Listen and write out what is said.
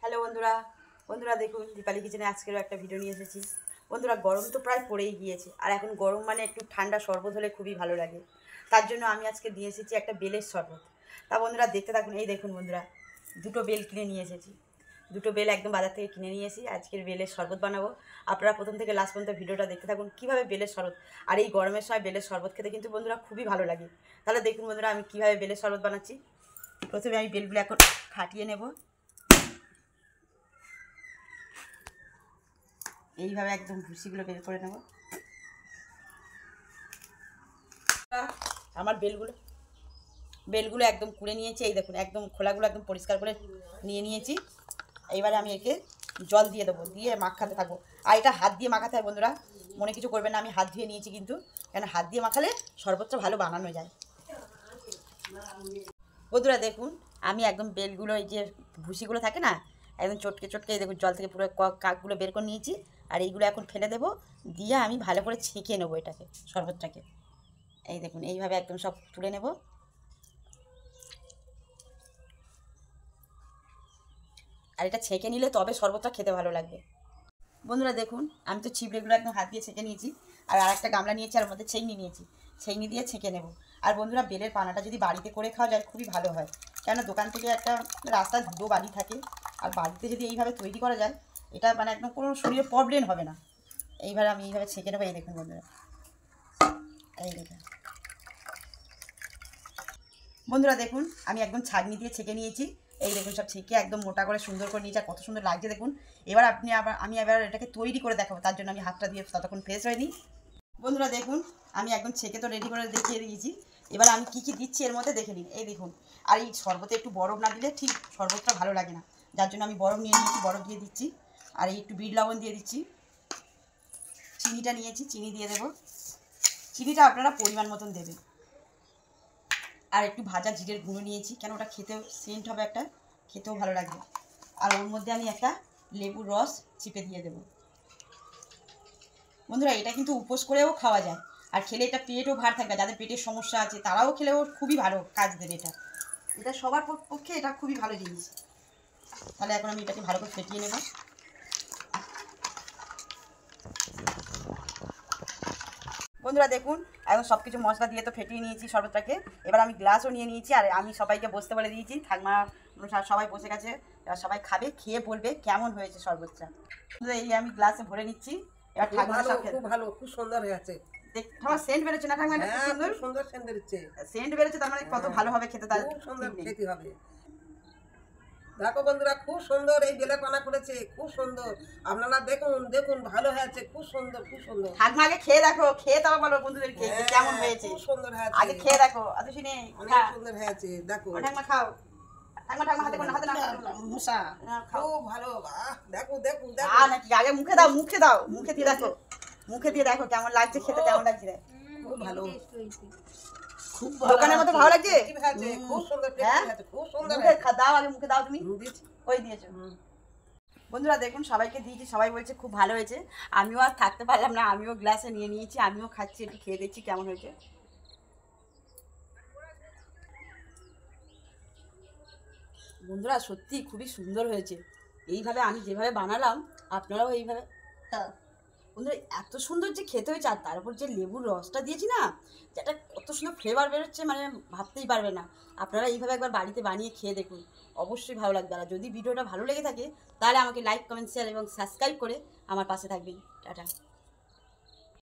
Hello বন্ধুরা বন্ধুরা দেখুন দীপালি কিচেনে আজকেরও একটা ভিডিও নিয়ে এসেছি। বন্ধুরা গরম তো প্রায় পড়েই গিয়েছে, আর এখন গরম মানে একটু ঠান্ডা শরবত হলে খুবই ভালো লাগে। তার জন্য আমি আজকে নিয়ে এসেছি একটা বেলের শরবত। তা বন্ধুরা দেখতে থাকুন। এই দেখুন বন্ধুরা, দুটো বেল কিনে নিয়ে এসেছি। দুটো বেল একদম বাজার থেকে কিনে নিয়ে এসেছি। আজকের বেলের শরবত বানাবো। আপনারা প্রথম থেকে লাস্ট পর্যন্ত ভিডিওটা দেখতে থাকুন কীভাবে বেলের শরবত। আর এই গরমের সময় বেলের শরবত খেতে কিন্তু বন্ধুরা খুবই ভালো লাগে। তাহলে দেখুন বন্ধুরা আমি কীভাবে বেলের শরবত বানাচ্ছি। প্রথমে আমি বেলগুলো এখন ফাটিয়ে নেব। এইভাবে একদম ভুসিগুলো বের করে নেব। আমার বেলগুলো একদম কুড়ে নিয়েছি। এই দেখুন একদম খোলাগুলো একদম পরিষ্কার করে নিয়ে নিয়েছি। এইবারে আমি একে জল দিয়ে দেবো, দিয়ে মাখাতে থাকবো। আর এটা হাত দিয়ে মাখাতে হয় বন্ধুরা, মনে কিছু করবেন না। আমি হাত ধুয়ে নিয়েছি কিন্তু, কেন হাত দিয়ে মাখালে শরবতটা ভালো বানানো যায়। বন্ধুরা দেখুন আমি একদম বেলগুলো, এই যে ভুসিগুলো থাকে না, একদম চটকে চটকে দেখুন জল থেকে পুরো কাকগুলো বের করে নিয়েছি। আর এইগুলো এখন ফেলে দেবো, দিয়ে আমি ভালো করে ছেঁকে নেবো এটাকে, শরবতটাকে। এই দেখুন এইভাবে একদম সব তুলে নেব। আর এটা ছেঁকে নিলে তবে শরবতটা খেতে ভালো লাগবে। বন্ধুরা দেখুন আমি তো ছিবড়েগুলো একদম হাত দিয়ে ছেঁকে নিয়েছি। আর একটা গামলা নিয়েছি, আর মধ্যে ছেঁকনি নিয়েছি, ছেঁকনি দিয়ে ছেঁকে নেব। আর বন্ধুরা বেলের পানাটা যদি বাড়িতে করে খাওয়া যায় খুবই ভালো হয়, কেন দোকান থেকে একটা রাস্তায় ধুলো বাড়ি থাকে। আর বাড়িতে যদি এইভাবে তৈরি করা যায়, এটা মানে একদম কোনো শরীরে প্রবলেম হবে না। এইভাবে আমি এইভাবে ছেঁকে নেবো। এই দেখুন বন্ধুরা, এই দেখুন বন্ধুরা দেখুন আমি একদম ছাঁকনি দিয়ে ছেঁকে নিয়েছি। এই দেখুন সব ছেঁকে একদম মোটা করে সুন্দর করে নিয়েছি। আর কত সুন্দর লাগছে দেখুন। এবার আমি এবার এটাকে তৈরি করে দেখাবো, তার জন্য আমি হাতটা দিয়ে ততক্ষণ ফ্রেশ হয়নি। বন্ধুরা দেখুন আমি একদম ছেঁকে তো রেডি করে দেখিয়ে দিয়েছি। এবার আমি কী কী দিচ্ছি এর মধ্যে দেখে নিন। এই দেখুন, আর এই শরবতে একটু বরফ না দিলে ঠিক শরবতটা ভালো লাগে না, যার জন্য আমি বরফ নিয়ে নিয়েছি, বরফ দিয়ে দিচ্ছি। আর এই একটু বিট লবণ দিয়ে দিচ্ছি। চিনিটা নিয়েছি, চিনি দিয়ে দেবো। চিনিটা আপনারা পরিমাণ মতন দেবেন। আর একটু ভাজা জিরের গুঁড়ো নিয়েছি, কেন ওটা খেতেও সেন্ট হবে, একটা খেতেও ভালো লাগবে। আর ওর মধ্যে আমি একটা লেবুর রস চিপে দিয়ে দেবো। বন্ধুরা এটা কিন্তু উপোস করেও খাওয়া যায়, আর খেলে এটা পেটও ভার থাকবে। যাদের পেটের সমস্যা আছে তারাও খেলেও খুবই ভালো কাজ দেবে। এটা সবার পক্ষে এটা খুবই ভালো জিনিস। তাহলে এখন আমি এটাকে ভালো করে ফেটিয়ে নেব। বন্ধুরা দেখুন এখন সব কিছু মশলা দিয়ে তো ফেটিয়ে নিয়েছি শরবতটাকে। এবার আমি গ্লাসও নিয়ে নিয়েছি, আর আমি সবাইকে বসতে বলে দিয়েছি। ঠাকমা সবাই বসে গেছে, এবার সবাই খাবে, খেয়ে বলবে কেমন হয়েছে শরবতটা। এই আমি গ্লাসে ভরে নিচ্ছি। এবার ঠাকমা খুব ভালো, খুব সুন্দর হয়েছে। আমার সেন্ট বেরোচ্ছে না ঠাকমা? সুন্দর সুন্দর সেন্ট বেরোচ্ছে। সেন্ট বেরোচ্ছে, তার মানে কত ভালো হবে খেতে। তার খুব সুন্দর খেতে হবে। দেখো বন্ধুরা খুব সুন্দর এই বেলে পানা করেছে, খুব সুন্দর। আপনারা দেখুন দেখুন ভালো হয়েছে, খুব সুন্দর খুব সুন্দর। ঠাকমা আগে খেয়ে দেখো, খেয়ে তারপর বলো বন্ধুদেরকে কেমন হয়েছে। খুব সুন্দর হয়েছে, আগে খেয়ে দেখো। আচ্ছা শুনে অনেক সুন্দর হয়েছে। দেখো ঠাকমা খাও, ঠাকমা ঠাকমা হাতে করে, হাতে না মশা খুব ভালো। দেখো দেখো দেখো নাকি আগে মুখে দাও, মুখে দাও, মুখে দিয়ে দেখো, মুখে দিয়ে দেখো কেমন লাগছে খেতে, কেমন লাগছে। খুব ভালো, খুব দোকানের মতো ভালো লাগছে, খুব সুন্দর, খুব সুন্দর। দাও আগে মুখে দাও, তুমি ওই দিয়েছো। বন্ধুরা দেখুন সবাইকে দিয়েছি, সবাই বলছে খুব ভালো হয়েছে। আমিও আর থাকতে পারলাম না, আমিও গ্লাসে নিয়ে নিয়েছি, আমিও খাচ্ছি, একটু খেয়ে দেখছি কেমন হয়েছে। বন্ধুরা সত্যি খুবই সুন্দর হয়েছে। এইভাবে আমি যেভাবে বানালাম আপনারাও এইভাবে। বন্ধুরা এত সুন্দর যে খেতে হয়েছে, আর তার উপর যে লেবুর রসটা দিয়েছি না, যেটা কত সুন্দর ফ্লেভার বেরোচ্ছে, মানে ভাবতেই পারবে না। আপনারা এইভাবে একবার বাড়িতে বানিয়ে খেয়ে দেখুন, অবশ্যই ভালো লাগবে। আর যদি ভিডিওটা ভালো লেগে থাকে তাহলে আমাকে লাইক, কমেন্ট, শেয়ার এবং সাবস্ক্রাইব করে আমার পাশে থাকবেন। টাটা।